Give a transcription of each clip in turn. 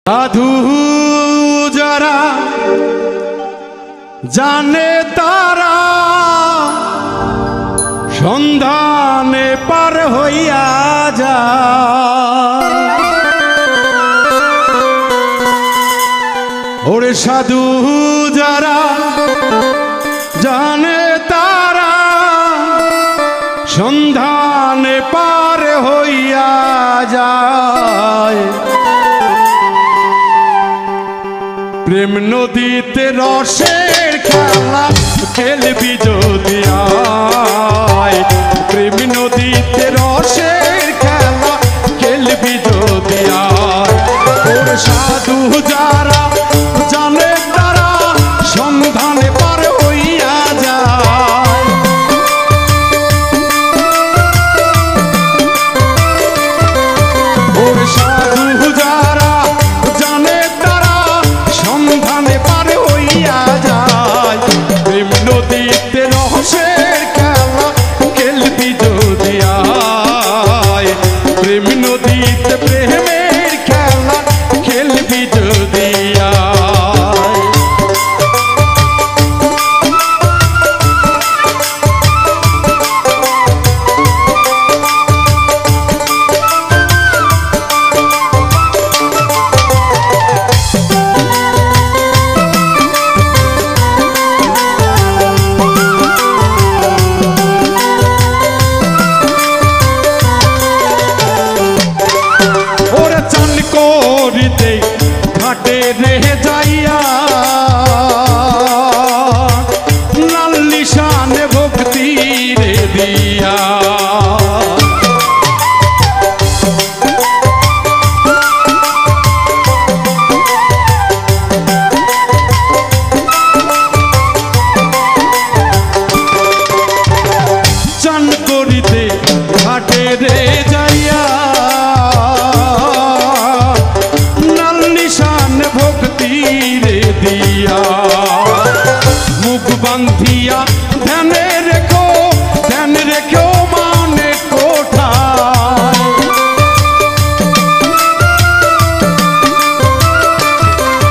সাধু যারা জানে তারা সন্ধানে পার হইয়া যায়। ওরে সাধু যারা জানে তারা সন্ধানে পার হইয়া যায়। প্রেম নদীতে রসের খেলা খেলবি যদি আয়, প্রেম নদীতে রসের খেলা খেলবি যদি আয়। ওর সাধু যারা জানে তারা সন্ধানে পার হইয়া যায়। ওর সাধু যারা জানে তারা সন্ধানে পার হইয়া যায়। প্রেম নদীতে রহস্যের খেলা খেলবি যদি আয়, প্রেম নদীতে প্রেমের খেলা খেলবি যদি আয়। ঘাটে রেহে যাইয়া লাল্লি শানে ভক্তি রে দিয়া, চান করিতে ঘাটে রে যাইয়া ভক্তি রে দিয়া, মুখ বান্ধিয়া ধ্যানে রেখো ধ্যান রেখো মানে কোঠায়।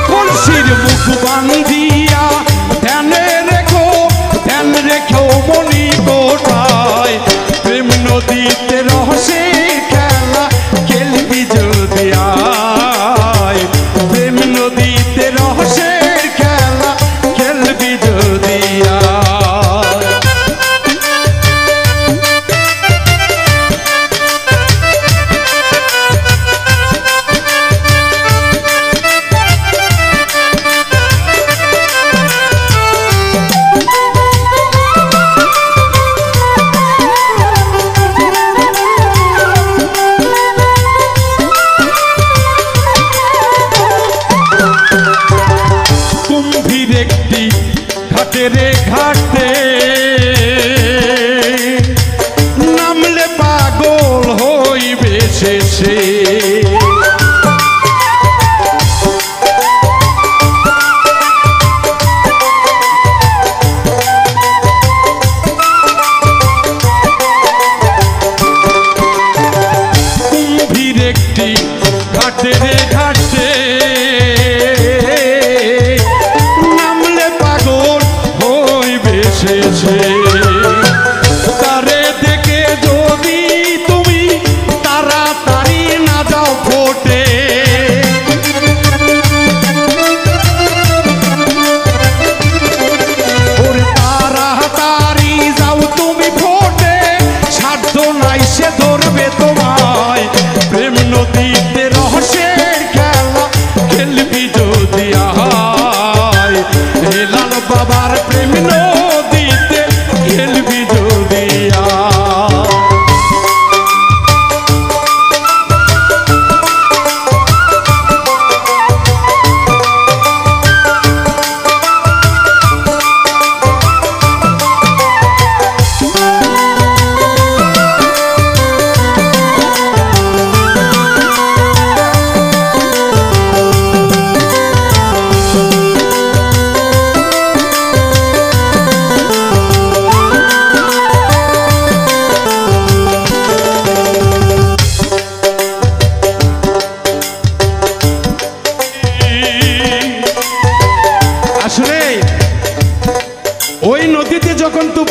কলসির মুখ বান্ধিয়া ধ্যানে রেখো ধ্যান রেখো মনি কোঠায়। প্রেম নদীতে রহস্যের খেলা খেলবি যদি আয়, প্রেম নদীতে রহস্যের খেলা খেলবি যদি আয়। একটি ঘাটে রে ঘাটে নামলে পাগল হইবে শেষে। কুম্ভীর একটি ঘাটে রে ঘাটে হইবে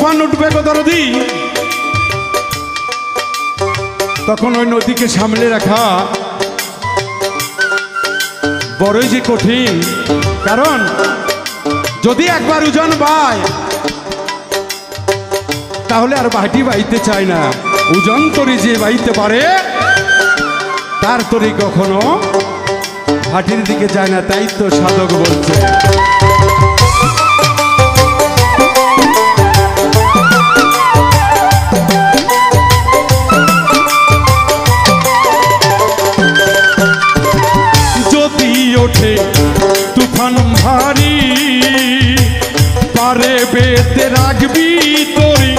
তুফান উঠবে গো দরদি, তখন ওই নদীকে সামলে রাখা বড়ই যে কঠিন। কারণ যদি একবার উজান বায় তাহলে আর ভাটি বাইতে চায় না। উজান তরি যে বাইতে পারে তার তরি কখনো ভাটির দিকে যায় না। তাই তো সাধক বলছে যদি ওঠে তুফান ভারী, পারে বেতে রাখবি তরি।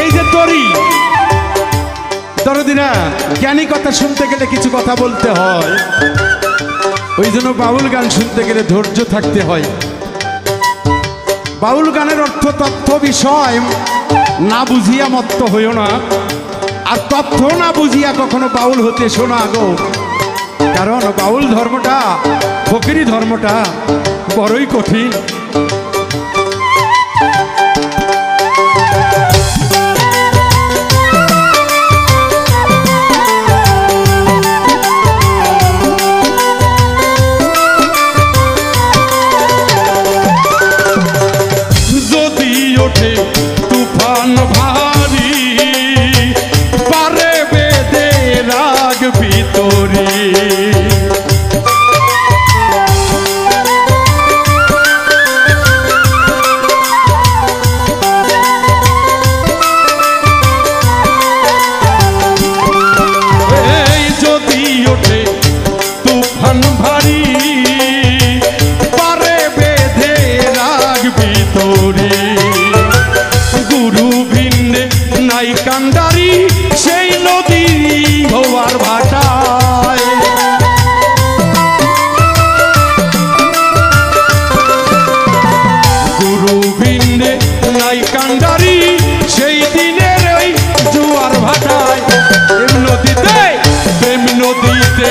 এই যে তরি দরদিরা, জ্ঞানী কথা শুনতে গেলে কিছু কথা বলতে হয়, ওই জন্য বাউল গান শুনতে গেলে ধৈর্য থাকতে হয়। বাউল গানের অর্থ তথ্য বিষয় না বুঝিয়া মত্ত হইও না, আর তথ্য না বুঝিয়া কখনো বাউল হতে শোনা গো। কারণ বাউল ধর্মটা, ফকিরি ধর্মটা বড়ই কঠিন। যদি ওঠে তুফান ভারী, পারে বেঁধে রাখবি তরি। যদি ওঠে তুফান ভারী, পারে বেঁধে রাখবি তরি। গুরু ভিন্নে নাই কান্ডারি, সেই নদী হওয়ার ভাটায়। গুরু ভিন্নে নাই কান্ডারি, সেই দিনের ওই জোয়ার ভাটায়। প্রেম নদীতে